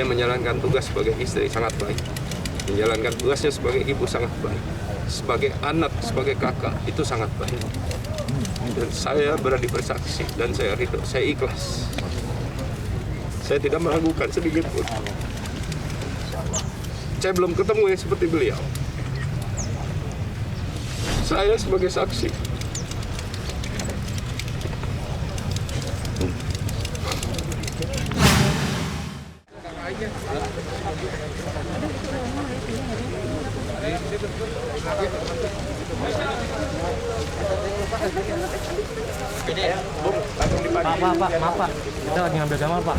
Dia menjalankan tugas sebagai istri sangat baik, menjalankan tugasnya sebagai ibu sangat baik, sebagai anak, sebagai kakak itu sangat baik. Dan saya berani bersaksi dan saya ridho, saya ikhlas. Saya tidak meragukan sedikit pun. Saya belum ketemu yang seperti beliau. Saya sebagai saksi. Pak, maaf Pak, kita lagi ngambil gambar Pak.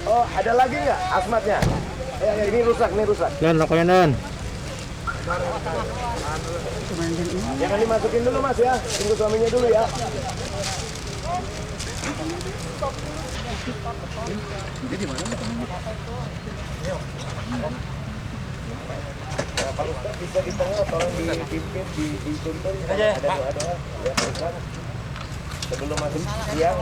Oh, ada lagi nggak asmatnya? Ini rusak, Dan rokoknya Dan. Jangan dimasukin dulu Mas ya, tunggu suaminya dulu ya. Pak Ustaz bisa di tengah, tolong dipimpin, dituntun ada doa-doa ya Pak Ustaz. Sebelum masuk siang.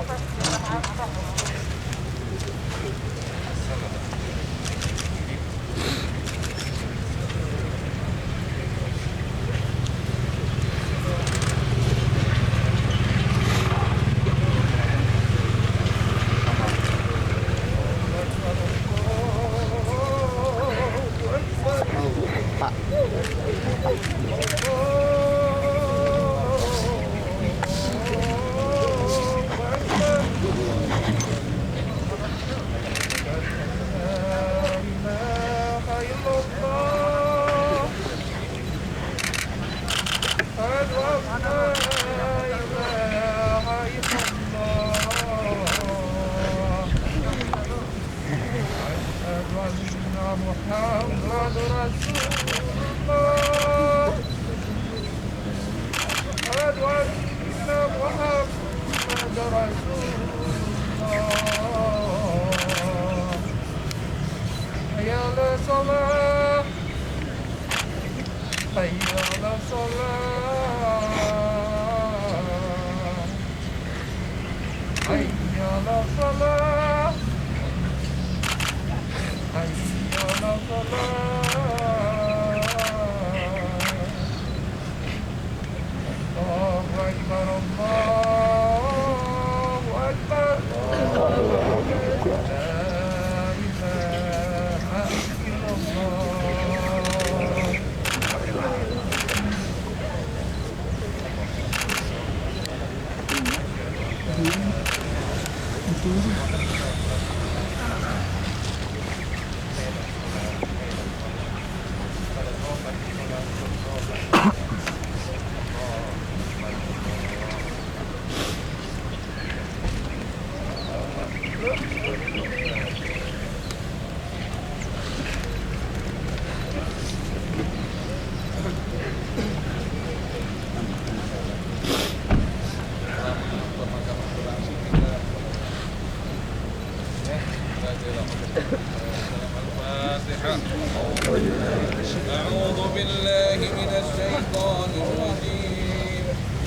أعوذ بالله من الشيطان الرجيم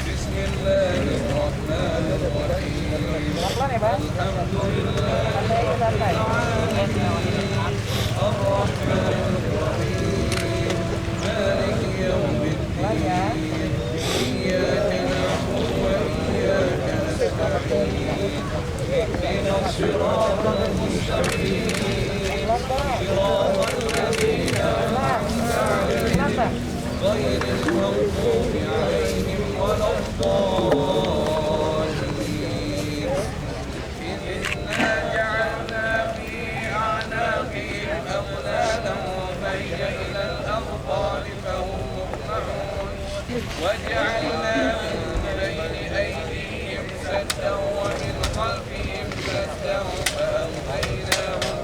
بسم الله الرحمن الرحيم الحمد لله رب العالمين الرحمن الرحيم مالك يوم الدين إياك نعبد وإياك نستعين اهدنا الصراط المستقيم صراط الذين أنعمت عليهم غير المغضوب عليهم ولا الضالين إنا جعلنا في أعناقهم أغلالا فهي إلى الأذقان فهم مقمحون وجعلنا من بين أيديهم سدا ومن خلفهم سدا فأغويناهم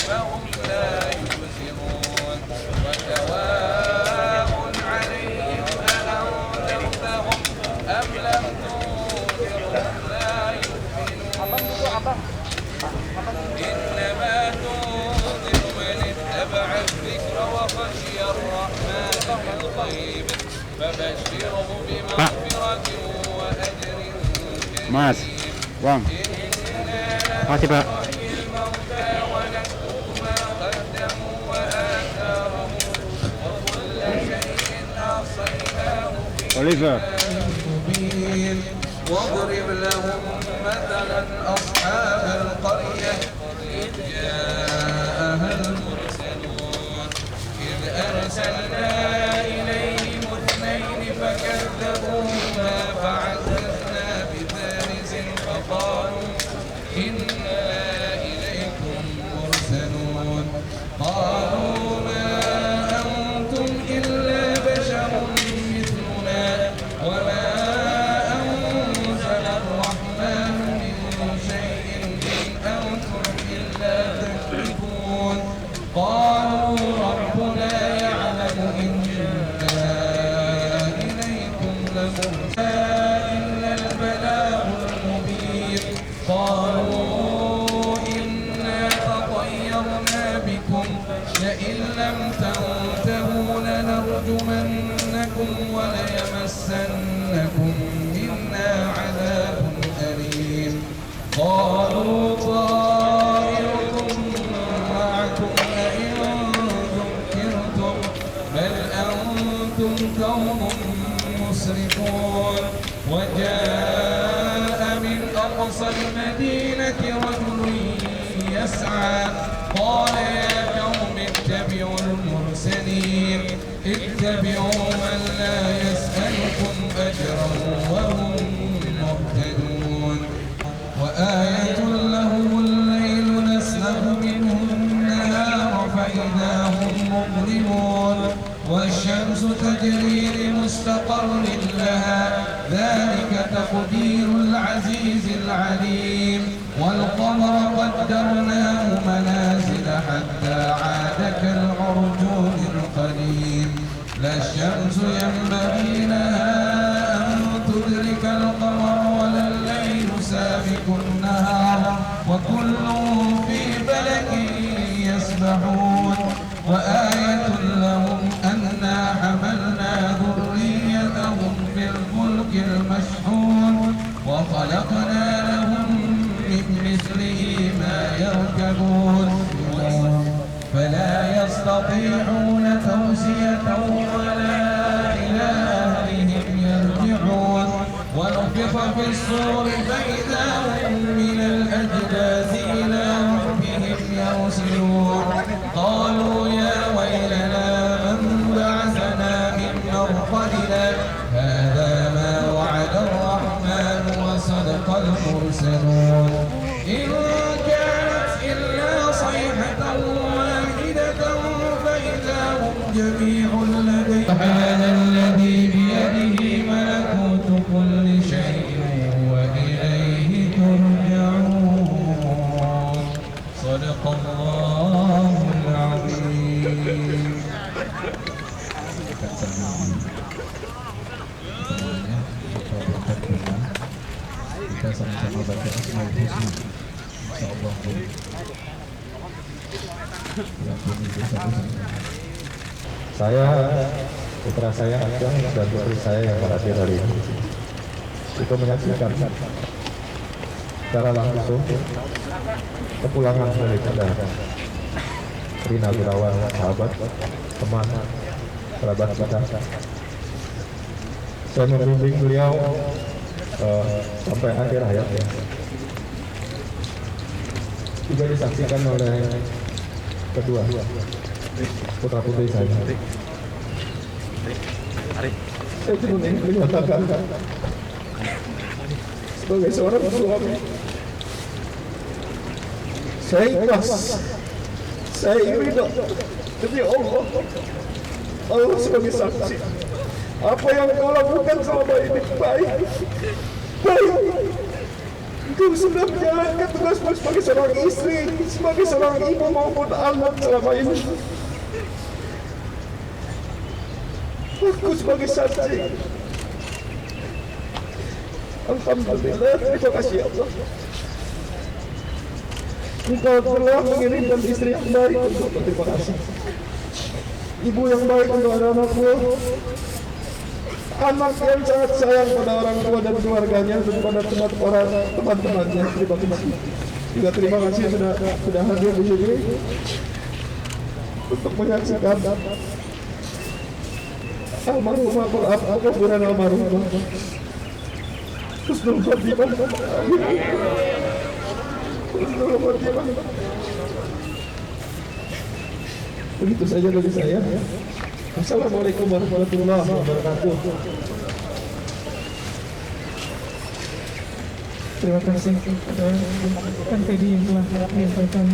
فهم لا يبصرون وسواء عليهم أأنذرتهم أم لم تنذرهم لا يؤمنون إنما تنذر من اتبع الذكر وخشي الرحمن بالغيب فبشره بمغفرة وأجر كريم Mas, Bang. Makasih Pak. Oliver. واضرب لهم مثلا أصحاب القرية إذ جاءها المرسلون إذ أرسلنا إليهم اثنين فكذبوهما فعززنا بثالث فقالوا إنا إليكم مرسلون قالوا ما أنتم إلا بشر مثلنا وما قالوا ربنا يعلم إنا إليكم لمرسلون إلا البلاغ المبين قالوا إنا تطيرنا بكم لئن لم تنتهوا لنرجمنكم وليمسنكم منا عذاب أليم قالوا طائركم معكم بل أنتم قوم مسرفون وجاء من أقصى المدينة رجل يسعى قال يا قوم اتبعوا المرسلين اتبعوا من لا يسألكم أجرا وهم مهتدون وآية لهم الليل نسلخ منه النهار فإذا هم مظلمون والشمس تجري لمستقر لها ذلك تقدير العزيز العليم والقمر قدرناه منازل حتى عاد كالعرجون القديم لا الشمس ينبغي لها أن تدرك القمر ولا الليل سابق النهار وكل في فلك يسبحون وآية لهم أنا حملنا ذريتهم في الفلك المشحون وخلقنا لهم من مثله ما يركبون فلا يستطيعون توصية ولا إلى أهلهم يرجعون ونفخ في الصور فإذا هم من الأجداث إلى ربهم يرسلون قالوا يا ويلنا من بعثنا من مرقدنا هذا ما وعد الرحمن وصدق المرسلون إن كانت إلا صيحة واحدة فإذا هم جميع لدينا سبحان الذي بيده ملكوت كل شيء وإليه ترجعون صدق الله العظيم. Kita sama-sama baca Asmaul Husna. Insyaallah. Saya, putra saya Ageng dan putri saya yang berhadir hari ini itu menyaksikan secara langsung kepulangan daripada Rina Gunawan, sahabat, teman, kerabat kita. Saya membimbing beliau sampai akhir hayatnya. Juga disaksikan oleh kedua putra putri saya. Saya cuma ingin menyatakan sebagai seorang suami, saya ikhlas, saya ridha demi Allah. Allah sebagai saksi, apa yang kau lakukan selama ini baik. Kau sudah menjalankan tugasmu sebagai seorang istri, sebagai seorang ibu maupun anak selama ini. Aku sebagai saksi. Alhamdulillah, terima kasih Allah. Engkau telah mengirimkan istri yang baik untuk berterima kasih. Ibu yang baik untuk anak-anakmu. Anak yang sangat sayang pada orang tua dan keluarganya dan pada teman-temannya. Terima kasih. Juga terima kasih sudah hadir di sini untuk menyaksikan almarhumah kuburan almarhumah Husnul Khotimah. Husnul Khotimah. Begitu saja dari saya. Assalamualaikum warahmatullahi wabarakatuh. Terima kasih kepada Kang Teddy yang telah menyampaikan.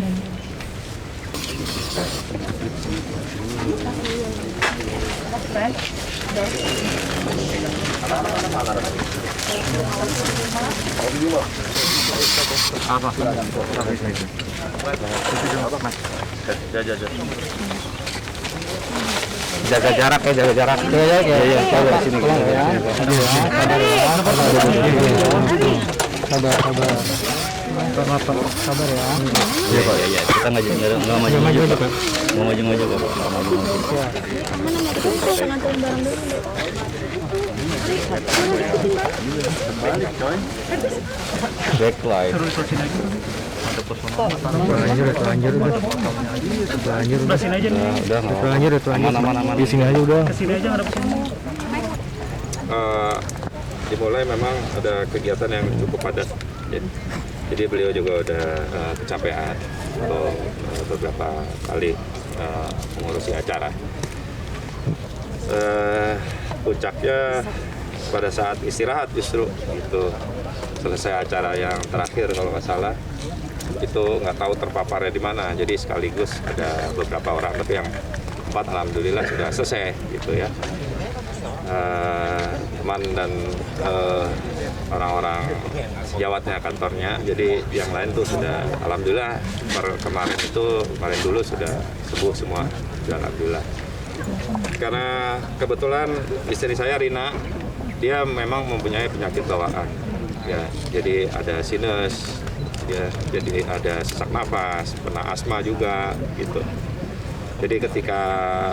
Jaga jarak ya, jaga jarak. Iya, coba sini ya. Sabar ya. Iya Pak, ya. Kita nggak maju-maju kok. Nggak maju-maju kok. Backlight. Lanjut. Udah sini aja nih. Udah aman. Di sini aja udah. Kesini aja ada pesan. Dimulai memang ada kegiatan yang cukup padat. Jadi beliau juga udah kecapean untuk beberapa kali mengurusi acara. Puncaknya pada saat istirahat justru itu selesai acara yang terakhir kalau nggak salah, itu nggak tahu terpaparnya di mana. Jadi sekaligus ada beberapa orang, tapi yang 4 alhamdulillah sudah selesai gitu ya. Teman dan orang-orang sejawatnya kantornya, jadi yang lain tuh sudah alhamdulillah kemarin dulu sudah sembuh semua, alhamdulillah. Karena kebetulan istri saya Rina, dia memang mempunyai penyakit bawaan ya, jadi ada sinus ya, jadi ada sesak nafas, pernah asma juga gitu. Jadi ketika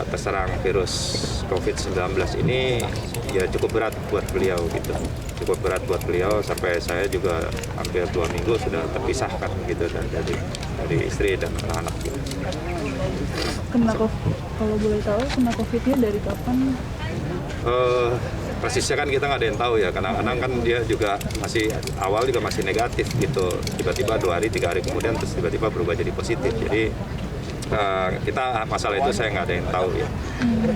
terserang virus COVID-19 ini ya cukup berat buat beliau gitu. Cukup berat buat beliau sampai saya juga hampir 2 minggu sudah terpisahkan gitu dari istri dan anak-anak gitu. Kalau boleh tahu kena COVID-nya dari kapan? Persisnya kan kita nggak ada yang tahu ya, kadang-kadang kan dia juga masih awal juga masih negatif gitu. Tiba-tiba 2 hari, 3 hari kemudian terus tiba-tiba berubah jadi positif. Jadi kita masalah itu saya nggak ada yang tahu ya.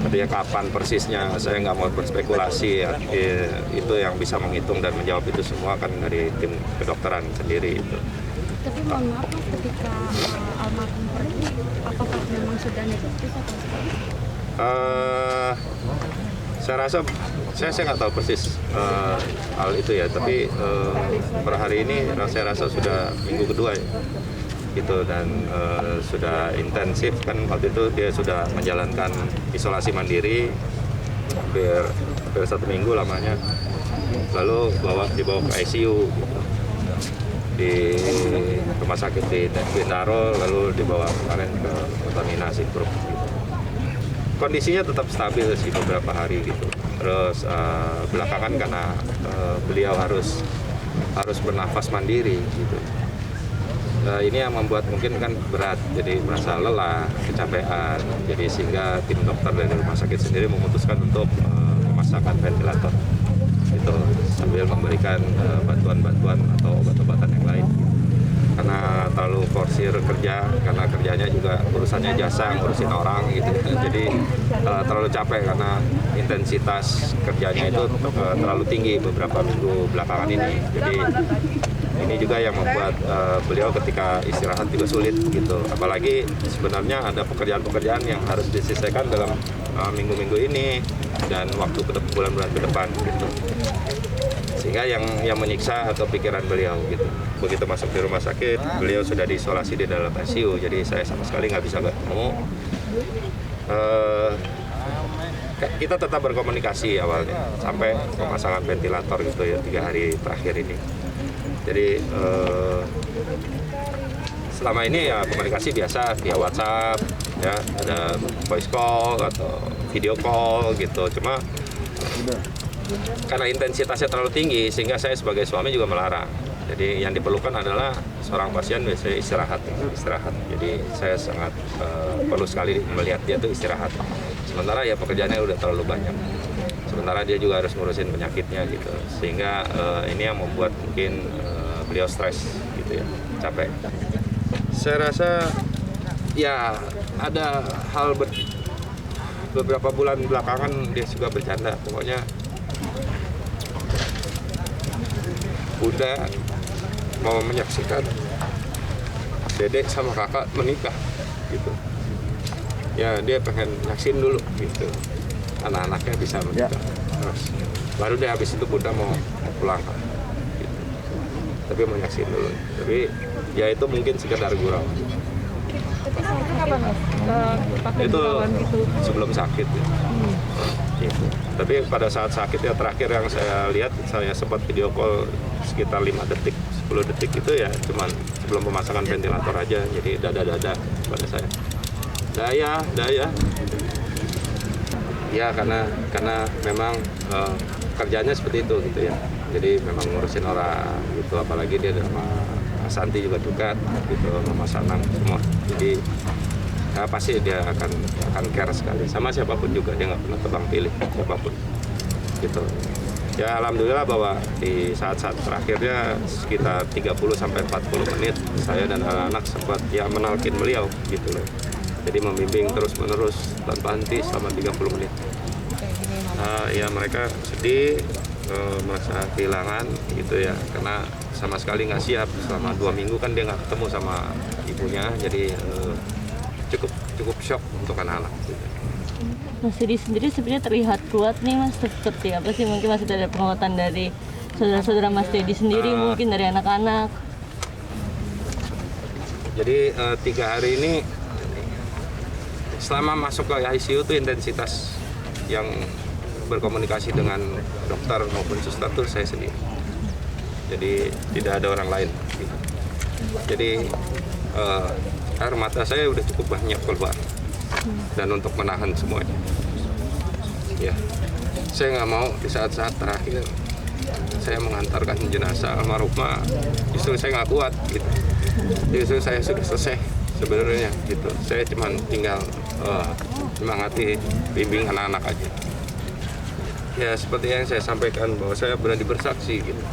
Artinya kapan persisnya saya nggak mau berspekulasi ya. Itu yang bisa menghitung dan menjawab itu semua kan dari tim kedokteran sendiri itu. Tapi mohon maaf Mas, ketika almarhum pergi, apakah memang sudah negatif atau seperti? Saya rasa saya nggak tahu persis hal itu ya. Tapi per hari ini saya rasa sudah minggu kedua ya. Gitu, dan sudah intensif kan. Waktu itu dia sudah menjalankan isolasi mandiri hampir 1 minggu lamanya, lalu dibawa ke ICU gitu, di rumah sakit di Bintaro, lalu dibawa kemarin ke kontaminasi grup gitu. Kondisinya tetap stabil sih beberapa hari gitu. Terus belakangan karena beliau harus bernafas mandiri gitu. Ini yang membuat mungkin kan berat, jadi merasa lelah, kecapean, jadi sehingga tim dokter dari rumah sakit sendiri memutuskan untuk memasangkan ventilator itu sambil memberikan bantuan-bantuan atau obat-obatan yang lain karena terlalu forsir kerja, karena kerjanya juga urusannya jasa, ngurusin orang gitu, jadi terlalu capek karena intensitas kerjanya itu terlalu tinggi beberapa minggu belakangan ini. Jadi ini juga yang membuat beliau ketika istirahat juga sulit gitu. Apalagi sebenarnya ada pekerjaan-pekerjaan yang harus diselesaikan dalam minggu-minggu ini dan waktu bulan-bulan ke depan gitu. Sehingga yang menyiksa atau pikiran beliau gitu. Begitu masuk di rumah sakit, beliau sudah diisolasi di dalam ICU. Jadi saya sama sekali nggak bisa ketemu. Kita tetap berkomunikasi awalnya sampai pemasangan ventilator gitu ya 3 hari terakhir ini. Jadi selama ini ya komunikasi biasa via WhatsApp ya, ada voice call atau video call gitu. Cuma karena intensitasnya terlalu tinggi sehingga saya sebagai suami juga melarang. Jadi yang diperlukan adalah seorang pasien biasanya istirahat. Jadi saya sangat perlu sekali melihat dia tuh istirahat. Sementara ya pekerjaannya udah terlalu banyak. Sementara dia juga harus ngurusin penyakitnya gitu. Sehingga ini yang membuat mungkin beliau stres gitu ya, capek. Saya rasa ya ada hal beberapa bulan belakangan dia suka bercanda. Pokoknya Bunda mau menyaksikan dedek sama kakak menikah gitu. Ya dia pengen nyaksin dulu gitu, anak-anaknya bisa menikah. Terus baru deh habis itu Bunda mau pulang gitu. Tapi mau nyaksin dulu. Tapi ya itu mungkin sekedar gurau. Itu kapan Mas? Pakai Itu gurauan gitu. sebelum sakit ya. Gitu. Tapi pada saat sakit ya terakhir yang saya lihat, saya sempat video call sekitar 5 detik, 10 detik itu ya cuman sebelum pemasangan ventilator aja, jadi dada-dada pada saya. Daya. Ya karena memang kerjanya seperti itu gitu ya. Jadi memang ngurusin orang gitu, apalagi dia sama Santi juga dekat gitu, sama Sanang semua. Jadi ya pasti dia akan care sekali sama siapapun juga, dia nggak pernah tebang pilih siapapun gitu. Ya alhamdulillah bahwa di saat-saat terakhirnya sekitar 30-40 menit saya dan anak-anak sempat ya menalkin beliau gitu loh. Jadi membimbing terus-menerus tanpa henti selama 30 menit. Ya mereka sedih, merasa kehilangan gitu ya, karena sama sekali nggak siap. Selama 2 minggu kan dia nggak ketemu sama ibunya, jadi cukup shock untuk anak-anak. Gitu. Mas Didi sendiri sebenarnya terlihat kuat nih Mas, seperti apa sih? Mungkin masih ada penguatan dari saudara-saudara Mas Didi sendiri, mungkin dari anak-anak. Jadi 3 hari ini selama masuk ke ICU itu intensitas yang berkomunikasi dengan dokter maupun suster tuh saya sendiri. Jadi tidak ada orang lain. Gitu. Jadi air mata saya udah cukup banyak keluar dan untuk menahan semuanya. Ya, saya nggak mau di saat-saat terakhir saya mengantarkan jenazah almarhumah, justru saya nggak kuat gitu. Justru saya sudah selesai sebenarnya gitu. Saya cuma tinggal semangati bimbing anak-anak aja. Ya seperti yang saya sampaikan bahwa saya berani bersaksi gitu.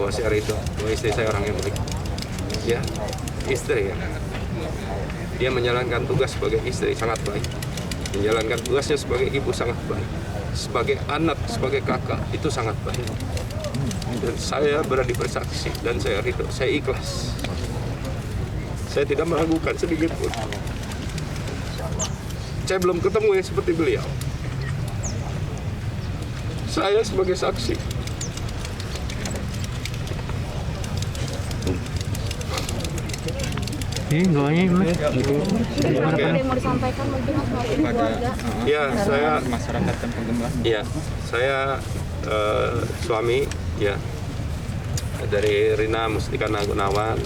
Bahwa saya ridho, bahwa istri saya orang yang baik. Ya, istri ya. Dia menjalankan tugas sebagai istri sangat baik. Menjalankan tugasnya sebagai ibu sangat baik. Sebagai anak, sebagai kakak itu sangat baik. Dan saya berani bersaksi dan saya ridho, saya ikhlas. Saya tidak meragukan sedikit pun. Saya belum ketemu yang seperti beliau. Saya sebagai saksi. Ini doanya Mas. Ada yang mau disampaikan mungkin Mas maupun keluarga? Ya, saya masyarakat dan penggemar. ya, saya suami ya dari Rina Mustikana Gunawan.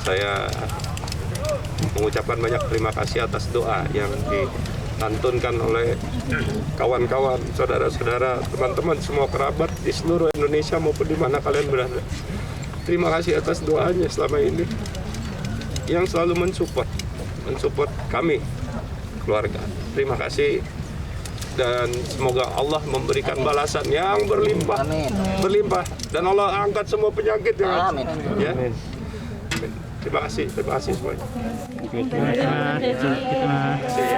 Saya mengucapkan banyak terima kasih atas doa yang dilantunkan oleh kawan-kawan, saudara-saudara, teman-teman, semua kerabat di seluruh Indonesia maupun di mana kalian berada. Terima kasih atas doanya selama ini yang selalu mensupport kami keluarga. Terima kasih dan semoga Allah memberikan balasan yang berlimpah dan Allah angkat semua penyakit yang ada. Ya. Terima kasih semuanya. Terima kasih.